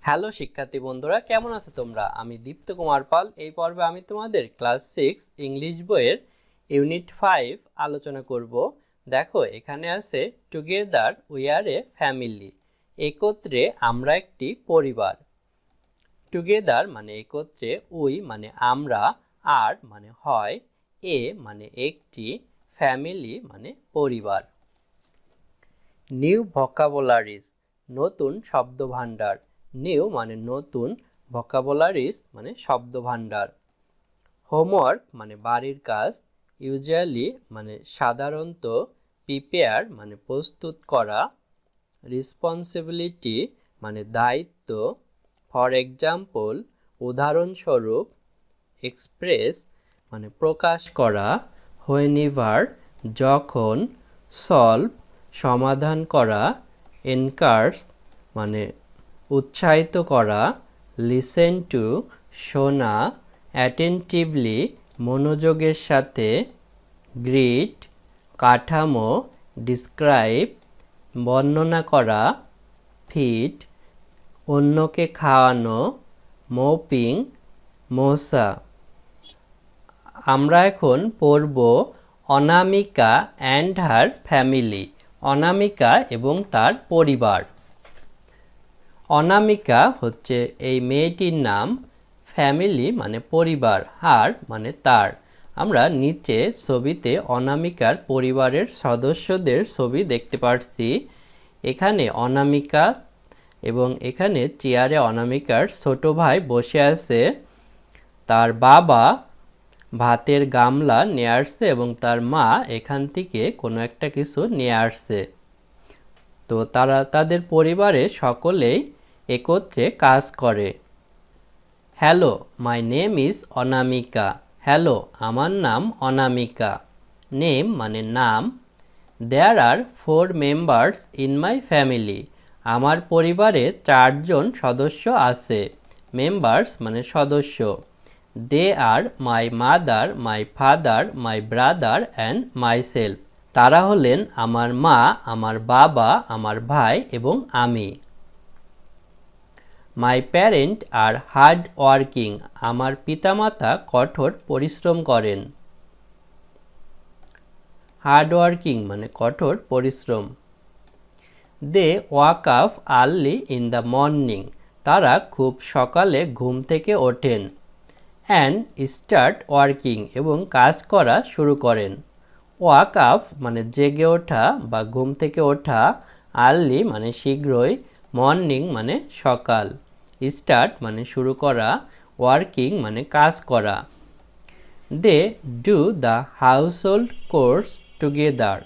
Hello শিক্ষার্থী বন্ধুরা, কেমন আছো তোমরা? আমি দীপ্ত কুমার পাল। এই পর্বে আমি তোমাদের ক্লাস 6 ইংলিশ বইয়ের ইউনিট 5 আলোচনা করব। দেখো, এখানে আছে together we are A family. একত্রে আমরা একটি পরিবার। টুগেদার মানে একত্রে, উই মানে আমরা, আর মানে হয়, এ মানে একটি, ফ্যামিলি মানে পরিবার। নিউ ভোকাবুলারিজ নতুন শব্দভাণ্ডার। নিউ মানে নতুন, ভোকাবুলারিজ মানে শব্দভাণ্ডার। হোমওয়ার্ক মানে বাড়ির কাজ। ইউজুয়ালি মানে সাধারণত। প্রিপেয়ার মানে প্রস্তুত করা। রেসপন্সিবিলিটি মানে দায়িত্ব। ফর এক্সাম্পল উদাহরণস্বরূপ। এক্সপ্রেস মানে প্রকাশ করা। হোয়েনেভার যখন। সলভ সমাধান করা। এনকারেজ মানে উৎসাহিত করা। লিসেন টু শোনা। অ্যাটেন্টিভলি মনোযোগের সাথে। গ্রিড কাঠামো। ডিসক্রাইব বর্ণনা করা। ফিড অন্যকে খাওয়ানো। মোপিং মোছা। আমরা এখন পড়ব অনামিকা অ্যান্ড হার ফ্যামিলি। অনামিকা এবং তার পরিবার। অনামিকা হচ্ছে এই মেয়েটির নাম। ফ্যামিলি মানে পরিবার। হার মানে তার। আমরা নিচে ছবিতে অনামিকার পরিবারের সদস্যদের ছবি দেখতে পাচ্ছি। এখানে অনামিকা এবং এখানে চেয়ারে অনামিকার ছোট ভাই বসে আছে। তার বাবা ভাতের গামলা নিয়ে আসছে এবং তার মা এখান থেকে কোনো একটা কিছু নিয়ে আসছে। তো তারা তাদের পরিবারে সকলেই একত্রে কাজ করে। Hello, my name is Anamika. Hello, আমার নাম অনামিকা। নেম মানে নাম। There are 4 members in my family. আমার পরিবারে 4 জন সদস্য আছে। মেম্বার্স মানে সদস্য। They are my mother, my father, my brother and myself. তারা হলেন আমার মা, আমার বাবা, আমার ভাই এবং আমি। My parent are hard working. আমার পিতামাতা কঠোর পরিশ্রম করেন। হার্ড ওয়ার্কিং মানে কঠোর পরিশ্রম। They wake up early in the morning. তারা খুব সকালে ঘুম থেকে ওঠেন। অ্যান্ড স্টার্ট ওয়ার্কিং এবং কাজ করা শুরু করেন। ওয়াক আপ মানে জেগে ওঠা বা ঘুম থেকে ওঠা। আর্লি মানে শীঘ্রই। মর্নিং মানে সকাল। স্টার্ট মানে শুরু করা। ওয়ার্কিং মানে কাজ করা। They do the household chores together.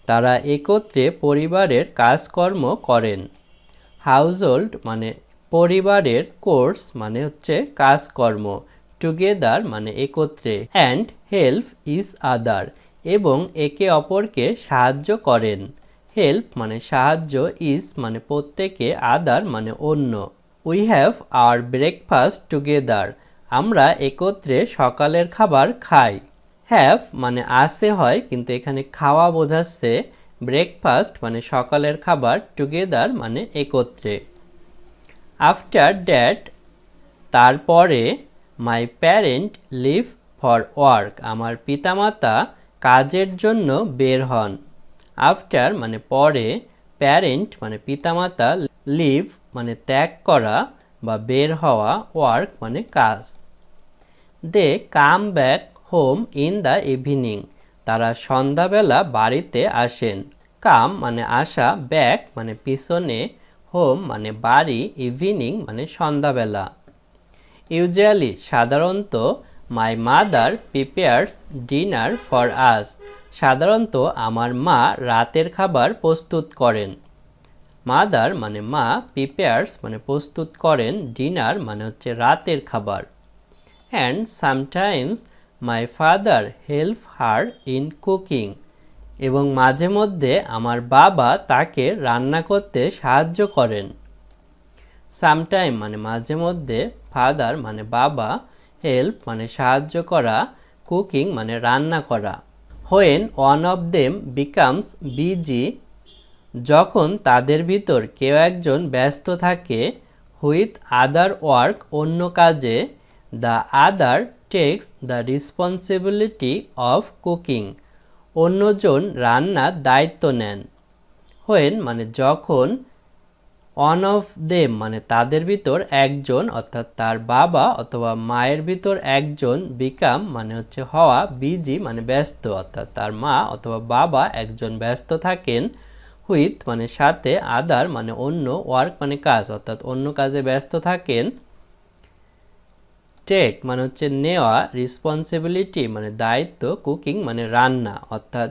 তারা একত্রে পরিবারের কাজকর্ম করেন। হাউসহোল্ড মানে পরিবারের, কোর্স মানে হচ্ছে কাজকর্ম, টুগেদার মানে একত্রে, অ্যান্ড হেল্প ইজ আদার এবং একে অপরকে সাহায্য করেন। হেল্প মানে সাহায্য, ইজ মানে প্রত্যেকে, আদার মানে অন্য। We have our breakfast together. আমরা একত্রে সকালের খাবার খাই। হ্যাভ মানে আসতে হয় কিন্তু এখানে খাওয়া বোঝাচ্ছে। ব্রেকফাস্ট মানে সকালের খাবার। টুগেদার মানে একত্রে। আফটার দ্যাট তারপরে। My parent leave for work. আমার পিতামাতা কাজের জন্য বের হন। আফটার মানে পরে। প্যারেন্ট মানে পিতামাতা। লিভ মানে ত্যাগ করা বা বের হওয়া। ওয়ার্ক মানে কাজ। They come back home in the evening. তারা সন্ধ্যাবেলা বাড়িতে আসেন। কাম মানে আসা, ব্যাক মানে পিছনে, হোম মানে বাড়ি, ইভিনিং মানে সন্ধ্যাবেলা। ইউজুয়ালি সাধারণত। My mother prepares dinner for us. সাধারণত আমার মা রাতের খাবার প্রস্তুত করেন। মাদার মানে মা, প্রিপেয়ার্স মানে প্রস্তুত করেন, ডিনার মানে হচ্ছে রাতের খাবার। And sometimes my father help her in cooking. এবং মাঝে মধ্যে আমার বাবা তাকে রান্না করতে সাহায্য করেন। সামটাইম মানে মাঝে মধ্যে, ফাদার মানে বাবা, হেল্প মানে সাহায্য করা, কুকিং মানে রান্না করা। When one of them becomes busy. যখন তাদের ভিতর কেউ একজন ব্যস্ত থাকে। with other work অন্য কাজে, the other takes the responsibility of cooking অন্যজন রান্নার দায়িত্ব নেন। when মানে যখন, one of them মানে তাদের ভিতর একজন অর্থাৎ তার বাবা অথবা মায়ের ভিতর একজন, become মানে হচ্ছে হওয়া, busy মানে ব্যস্ত অর্থাৎ তার মা অথবা বাবা একজন ব্যস্ত থাকেন, with মানে সাথে, other মানে অন্য, work মানে কাজ অর্থাৎ অন্য কাজে ব্যস্ত থাকেন, take মানে হচ্ছে নেওয়া, responsibility মানে দায়িত্ব, cooking মানে রান্না অর্থাৎ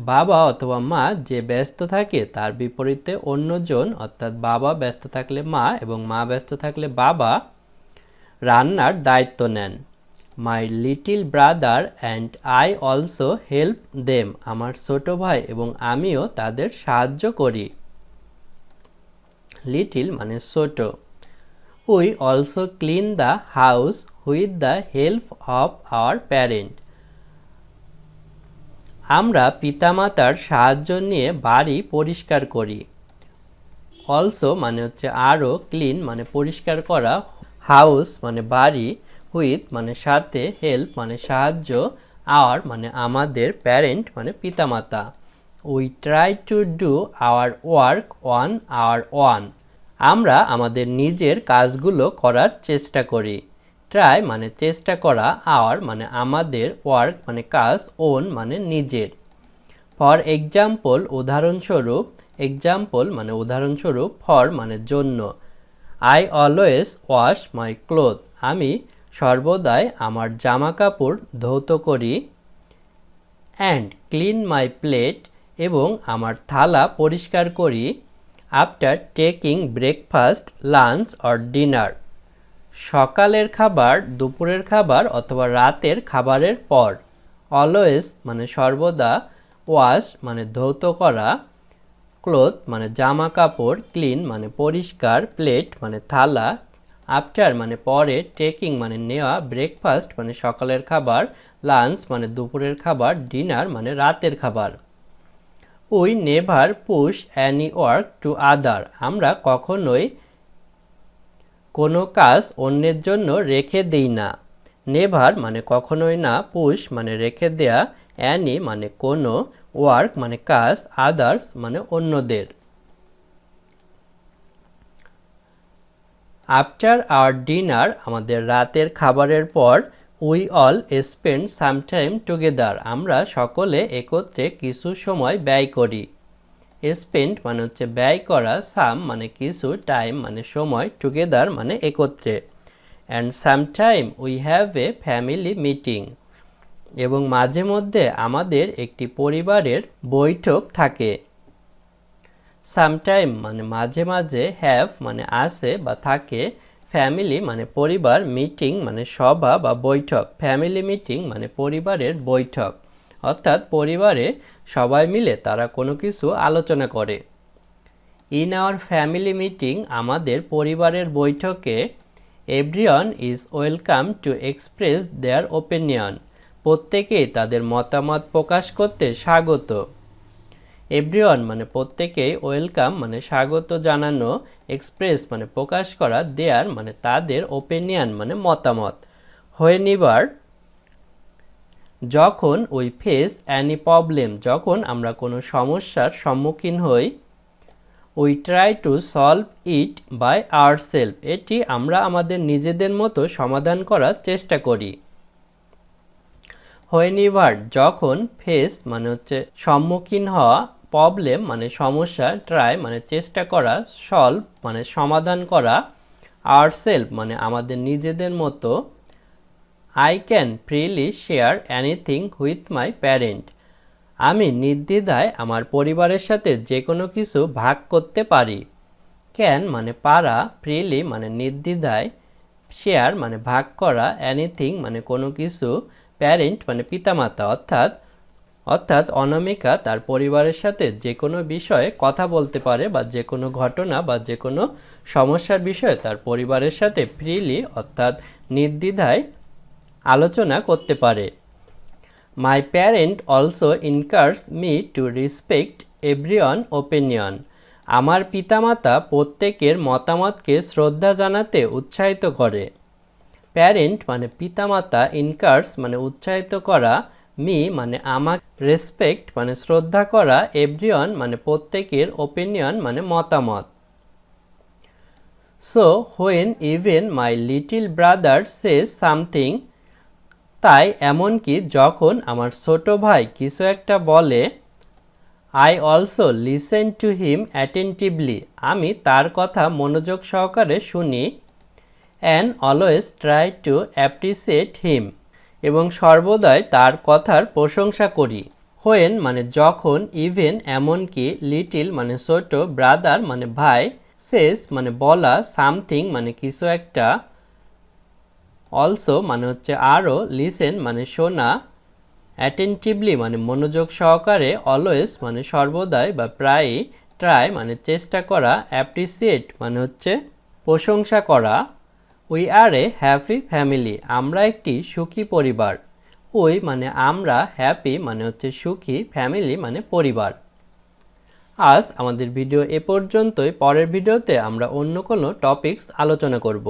বাবা অথবা মা যে ব্যস্ত থাকে তার বিপরীতে অন্যজন অর্থাৎ বাবা ব্যস্ত থাকলে মা এবং মা ব্যস্ত থাকলে বাবা রান্নার দায়িত্ব নেন। My little brother and I also help them আমার ছোট ভাই এবং আমিও তাদের সাহায্য করি। লিটল মানে ছোট। We also clean the house with the help of our parent আমরা পিতামাতার সাহায্য নিয়ে বাড়ি পরিষ্কার করি। অলসো মানে হচ্ছে আরও, ক্লিন মানে পরিষ্কার করা, হাউস মানে বাড়ি, উইথ মানে সাথে, হেল্প মানে সাহায্য, আওয়ার মানে আমাদের, প্যারেন্ট মানে পিতামাতা। We try to do our work on our own আমরা আমাদের নিজের কাজগুলো করার চেষ্টা করি। ট্রাই মানে চেষ্টা করা, আওয়ার মানে আমাদের, ওয়ার্ক মানে কাজ, ওন মানে নিজের। ফর এক্সাম্পল উদাহরণস্বরূপ, এক্সাম্পল মানে উদাহরণস্বরূপ, ফর মানে জন্য। I always wash my cloth আমি সর্বদাই আমার জামা কাপড় ধৌত করি। অ্যান্ড ক্লিন মাই প্লেট এবং আমার থালা পরিষ্কার করি। After taking breakfast, lunch or dinner সকালের খাবার, দুপুরের খাবার অথবা রাতের খাবারের পর। অলওয়েজ মানে সর্বদা, ওয়াশ মানে ধৌত করা, ক্লোথ মানে জামা কাপড়, ক্লিন মানে পরিষ্কার, প্লেট মানে থালা, আফটার মানে পরে, টেকিং মানে নেওয়া, ব্রেকফাস্ট মানে সকালের খাবার, লাঞ্চ মানে দুপুরের খাবার, ডিনার মানে রাতের খাবার। We never push any work to other আমরা কখনোই কোনো কাজ অন্যের জন্য রেখে দিই না। নেভার মানে কখনোই না, পুশ মানে রেখে দেয়া, অ্যানি মানে কোনো, ওয়ার্ক মানে কাজ, আদার্স মানে অন্যদের। আফটার আওয়ার ডিনার আমাদের রাতের খাবারের পর, we all spend some time together আমরা সকলে একত্রে কিছু সময় ব্যয় করি। স্পেন্ড মানে হচ্ছে ব্যয় করা, সাম মানে কিছু, টাইম মানে সময়, টুগেদার মানে একত্রে। And sometime we have a family meeting এবং মাঝে মধ্যে আমাদের একটি পরিবারের বৈঠক থাকে। সামটাইম মানে মাঝে মাঝে, হ্যাভ মানে আছে বা থাকে, ফ্যামিলি মানে পরিবার, মিটিং মানে সভা বা বৈঠক। ফ্যামিলি মিটিং মানে পরিবারের বৈঠক অর্থাৎ পরিবারে সবাই মিলে তারা কোনো কিছু আলোচনা করে। ইন আওয়ার ফ্যামিলি মিটিং আমাদের পরিবারের বৈঠকে, everyone is welcome to express their opinion প্রত্যেকেই তাদের মতামত প্রকাশ করতে স্বাগত। এভরিওয়ান মানে প্রত্যেকেই, ওয়েলকাম মানে স্বাগত জানানো, এক্সপ্রেস মানে প্রকাশ করা, দেয়ার মানে তাদের, ওপিনিয়ন মানে মতামত। হোয়েনেভার যখন, উই ফেস অ্যানি প্রবলেম যখন আমরা কোনো সমস্যার সম্মুখীন হই। We try to solve it by ourself এটি আমরা আমাদের নিজেদের মতো সমাধান করার চেষ্টা করি। হোয়েনেভার যখন, ফেস মানে হচ্ছে সম্মুখীন হওয়া, প্রবলেম মানে সমস্যা, ট্রাই মানে চেষ্টা করা, সলভ মানে সমাধান করা, আওয়ারসেলফ মানে আমাদের নিজেদের মতো। I can freely share anything with my parent আমি নির্দ্বিধায় আমার পরিবারের সাথে যে কোনো কিছু ভাগ করতে পারি। ক্যান মানে পারা, ফ্রিলি মানে নির্দ্বিধায়, শেয়ার মানে ভাগ করা, এনিথিং মানে কোনো কিছু, প্যারেন্ট মানে পিতামাতা অর্থাৎ অনামিকা তার পরিবারের সাথে যে কোনো বিষয়ে কথা বলতে পারে বা যে কোনো ঘটনা বা যে কোনো সমস্যার বিষয়ে তার পরিবারের সাথে ফ্রিলি অর্থাৎ নির্দ্বিধায় আলোচনা করতে পারে। মাই parent also encourage me to respect everyone opinion আমার পিতামাতা প্রত্যেকের মতামতকে শ্রদ্ধা জানাতে উৎসাহিত করে। প্যারেন্ট মানে পিতামাতা, ইনকার্স মানে উৎসাহিত করা, মি মানে আমাকে, রেসপেক্ট মানে শ্রদ্ধা করা, এভরিওয়ান মানে প্রত্যেকের, ওপিনিয়ন মানে মতামত। So when even my little brother Sage something, তাই এমনকি যখন আমার ছোট ভাই কিছু একটা বলে, I also listen to him attentively, আমি তার কথা মনোযোগ সহকারে শুনি। And always try to appreciate হিম, এবং সর্বদাই তার কথার প্রশংসা করি। হোয়েন মানে যখন, ইভেন এমনকি, লিটিল মানে ছোট, ব্রাদার মানে ভাই, সেজ মানে বলা, সামথিং মানে কিছু একটা, অলসো মানে হচ্ছে আরও, লিসেন মানে শোনা, অ্যাটেন্টিভলি মানে মনোযোগ সহকারে, অলওয়েজ মানে সর্বদাই বা প্রায়ই, ট্রাই মানে চেষ্টা করা, অ্যাপ্রিসিয়েট মানে হচ্ছে প্রশংসা করা। We are A happy family, আমরা একটি সুখী পরিবার। উই মানে আমরা, হ্যাপি মানে হচ্ছে সুখী, ফ্যামিলি মানে পরিবার। আজ আমাদের ভিডিও এ পর্যন্তই। পরের ভিডিওতে আমরা অন্য কোনো টপিকস আলোচনা করব।